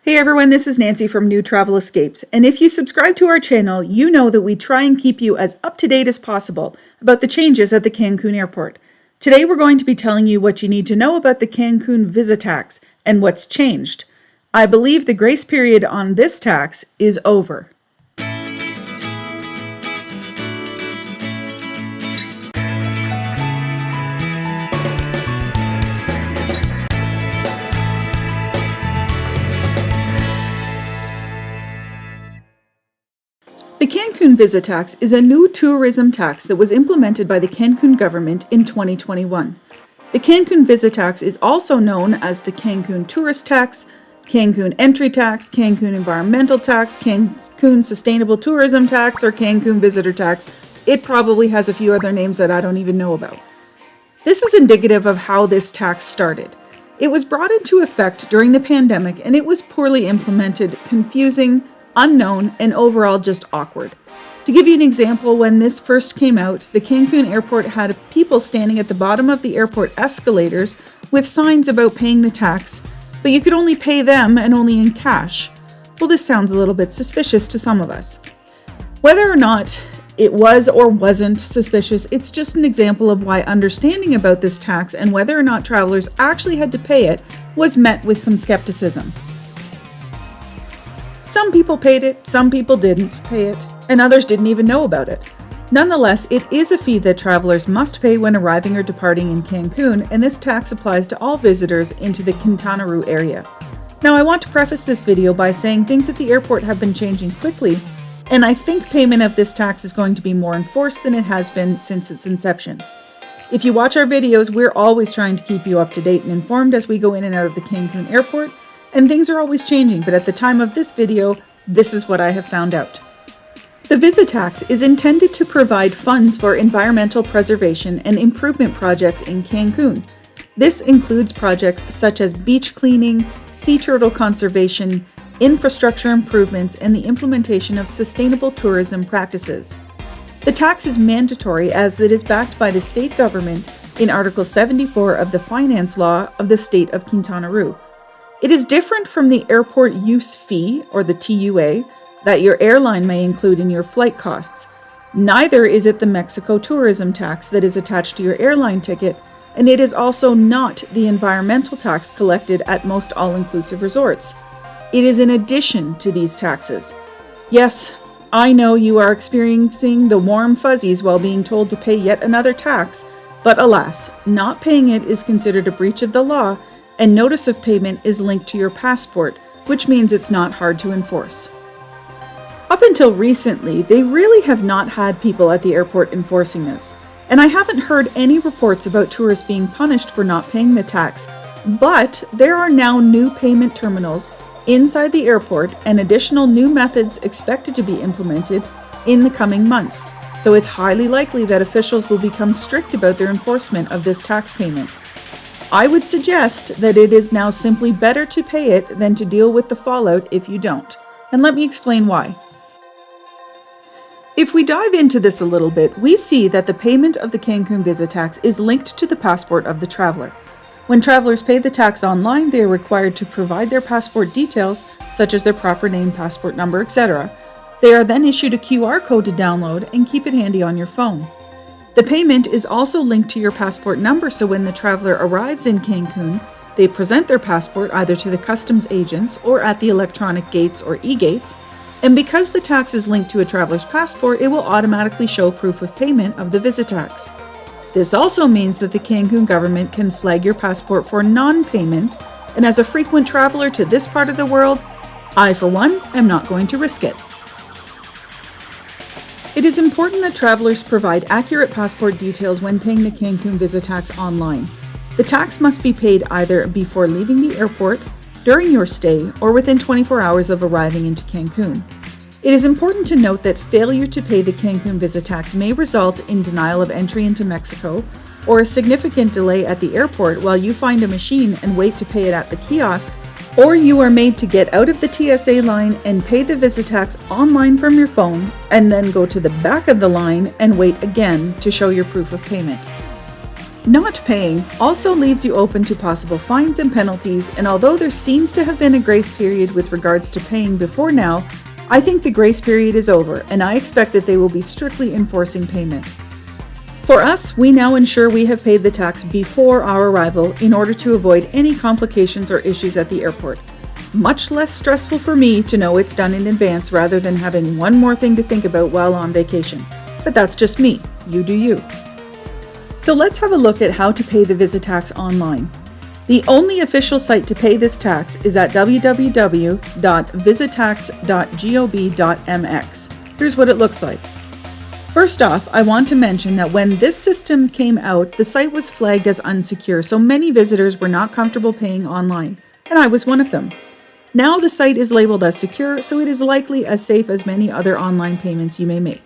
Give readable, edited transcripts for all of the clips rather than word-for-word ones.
Hey everyone, this is Nancy from New Travel Escapes, and if you subscribe to our channel, you know that we try and keep you as up-to-date as possible about the changes at the Cancun airport. Today we're going to be telling you what you need to know about the Cancun Visitax and what's changed. I believe the grace period on this tax is over. The Cancun Visitax is a new tourism tax that was implemented by the Cancun government in 2021. The Cancun Visitax is also known as the Cancun Tourist Tax, Cancun Entry Tax, Cancun Environmental Tax, Cancun Sustainable Tourism Tax, or Cancun Visitor Tax. It probably has a few other names that I don't even know about. This is indicative of how this tax started. It was brought into effect during the pandemic and it was poorly implemented, confusing, unknown, and overall just awkward. To give you an example, when this first came out, the Cancun airport had people standing at the bottom of the airport escalators with signs about paying the tax, but you could only pay them and only in cash. Well, this sounds a little bit suspicious to some of us. Whether or not it was or wasn't suspicious, it's just an example of why understanding about this tax and whether or not travelers actually had to pay it was met with some skepticism. Some people paid it, some people didn't pay it, and others didn't even know about it. Nonetheless, it is a fee that travelers must pay when arriving or departing in Cancun, and this tax applies to all visitors into the Quintana Roo area. Now, I want to preface this video by saying things at the airport have been changing quickly, and I think payment of this tax is going to be more enforced than it has been since its inception. If you watch our videos, we're always trying to keep you up to date and informed as we go in and out of the Cancun airport, and things are always changing, but at the time of this video, this is what I have found out. The Visitax is intended to provide funds for environmental preservation and improvement projects in Cancun. This includes projects such as beach cleaning, sea turtle conservation, infrastructure improvements, and the implementation of sustainable tourism practices. The tax is mandatory as it is backed by the state government in Article 74 of the Finance Law of the State of Quintana Roo. It is different from the airport use fee, or the TUA, that your airline may include in your flight costs. Neither is it the Mexico tourism tax that is attached to your airline ticket, and it is also not the environmental tax collected at most all-inclusive resorts. It is in addition to these taxes. Yes, I know you are experiencing the warm fuzzies while being told to pay yet another tax, but alas, not paying it is considered a breach of the law, and notice of payment is linked to your passport, which means it's not hard to enforce. Up until recently, they really have not had people at the airport enforcing this, and I haven't heard any reports about tourists being punished for not paying the tax, but there are now new payment terminals inside the airport and additional new methods expected to be implemented in the coming months, so it's highly likely that officials will become strict about their enforcement of this tax payment. I would suggest that it is now simply better to pay it than to deal with the fallout if you don't. And let me explain why. If we dive into this a little bit, we see that the payment of the Cancun Visitax is linked to the passport of the traveler. When travelers pay the tax online, they are required to provide their passport details, such as their proper name, passport number, etc. They are then issued a QR code to download and keep it handy on your phone. The payment is also linked to your passport number, so when the traveler arrives in Cancun, they present their passport either to the customs agents or at the electronic gates or e-gates, and because the tax is linked to a traveler's passport, it will automatically show proof of payment of the Visitax. This also means that the Cancun government can flag your passport for non-payment, and as a frequent traveler to this part of the world, I for one am not going to risk it. It is important that travelers provide accurate passport details when paying the Cancun Visitax online. The tax must be paid either before leaving the airport, during your stay, or within 24 hours of arriving into Cancun. It is important to note that failure to pay the Cancun Visitax may result in denial of entry into Mexico or a significant delay at the airport while you find a machine and wait to pay it at the kiosk, or you are made to get out of the TSA line and pay the Visitax online from your phone and then go to the back of the line and wait again to show your proof of payment. Not paying also leaves you open to possible fines and penalties, and although there seems to have been a grace period with regards to paying before now, I think the grace period is over, and I expect that they will be strictly enforcing payment. For us, we now ensure we have paid the tax before our arrival in order to avoid any complications or issues at the airport. Much less stressful for me to know it's done in advance rather than having one more thing to think about while on vacation. But that's just me. You do you. So let's have a look at how to pay the Visitax online. The only official site to pay this tax is at www.visitax.gov.mx. Here's what it looks like. First off, I want to mention that when this system came out, the site was flagged as unsecure, so many visitors were not comfortable paying online, and I was one of them. Now the site is labeled as secure, so it is likely as safe as many other online payments you may make.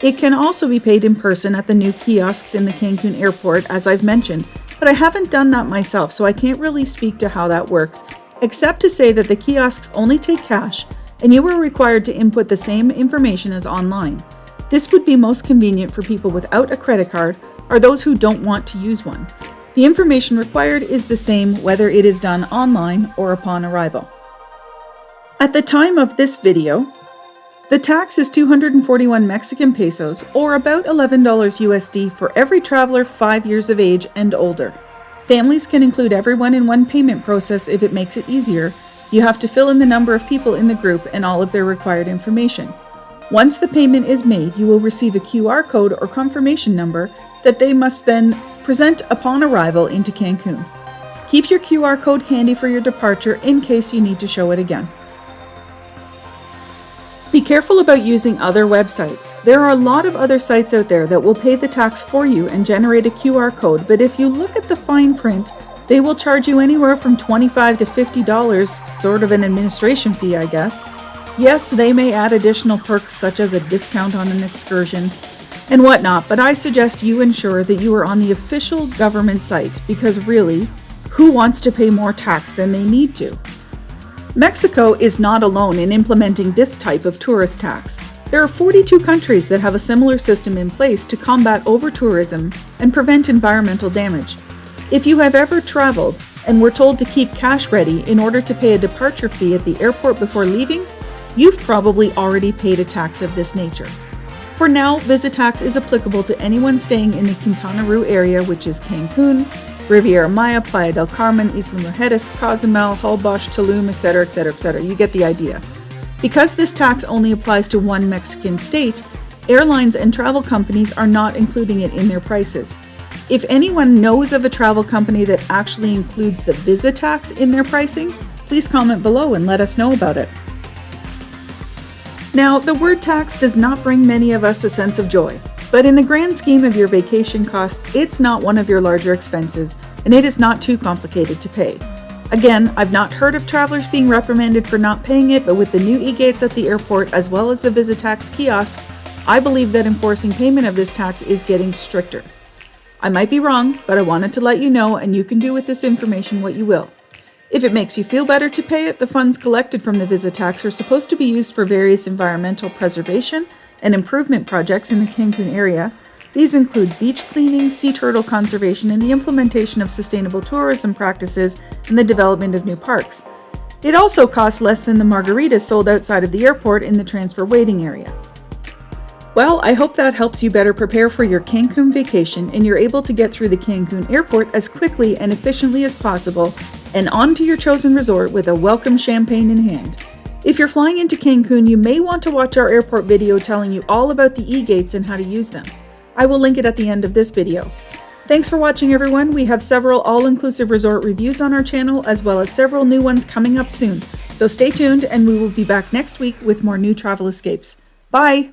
It can also be paid in person at the new kiosks in the Cancun airport, as I've mentioned, but I haven't done that myself, so I can't really speak to how that works, except to say that the kiosks only take cash, and you are required to input the same information as online. This would be most convenient for people without a credit card or those who don't want to use one. The information required is the same whether it is done online or upon arrival. At the time of this video, the tax is 241 Mexican pesos, or about $11 USD for every traveler 5 years of age and older. Families can include everyone in one payment process if it makes it easier. You have to fill in the number of people in the group and all of their required information. Once the payment is made, you will receive a QR code or confirmation number that they must then present upon arrival into Cancun. Keep your QR code handy for your departure in case you need to show it again. Be careful about using other websites. There are a lot of other sites out there that will pay the tax for you and generate a QR code, but if you look at the fine print, they will charge you anywhere from $25 to $50, sort of an administration fee, I guess. Yes, they may add additional perks such as a discount on an excursion and whatnot, but I suggest you ensure that you are on the official government site because really, who wants to pay more tax than they need to? Mexico is not alone in implementing this type of tourist tax. There are 42 countries that have a similar system in place to combat over-tourism and prevent environmental damage. If you have ever traveled and were told to keep cash ready in order to pay a departure fee at the airport before leaving, you've probably already paid a tax of this nature. For now, Visitax is applicable to anyone staying in the Quintana Roo area, which is Cancun, Riviera Maya, Playa del Carmen, Isla Mujeres, Cozumel, Holbox, Tulum, etc., etc., etc. You get the idea. Because this tax only applies to one Mexican state, airlines and travel companies are not including it in their prices. If anyone knows of a travel company that actually includes the Visitax in their pricing, please comment below and let us know about it. Now, the word tax does not bring many of us a sense of joy. But in the grand scheme of your vacation costs, it's not one of your larger expenses, and it is not too complicated to pay. Again, I've not heard of travelers being reprimanded for not paying it, but with the new e-gates at the airport as well as the Visitax kiosks, I believe that enforcing payment of this tax is getting stricter. I might be wrong, but I wanted to let you know, and you can do with this information what you will. If it makes you feel better to pay it, the funds collected from the Visitax are supposed to be used for various environmental preservation and improvement projects in the Cancun area. These include beach cleaning, sea turtle conservation, and the implementation of sustainable tourism practices and the development of new parks. It also costs less than the margaritas sold outside of the airport in the transfer waiting area. Well, I hope that helps you better prepare for your Cancun vacation and you're able to get through the Cancun airport as quickly and efficiently as possible and on to your chosen resort with a welcome champagne in hand. If you're flying into Cancun, you may want to watch our airport video telling you all about the e-gates and how to use them. I will link it at the end of this video. Thanks for watching, everyone. We have several all-inclusive resort reviews on our channel, as well as several new ones coming up soon. So stay tuned, and we will be back next week with more new travel escapes. Bye!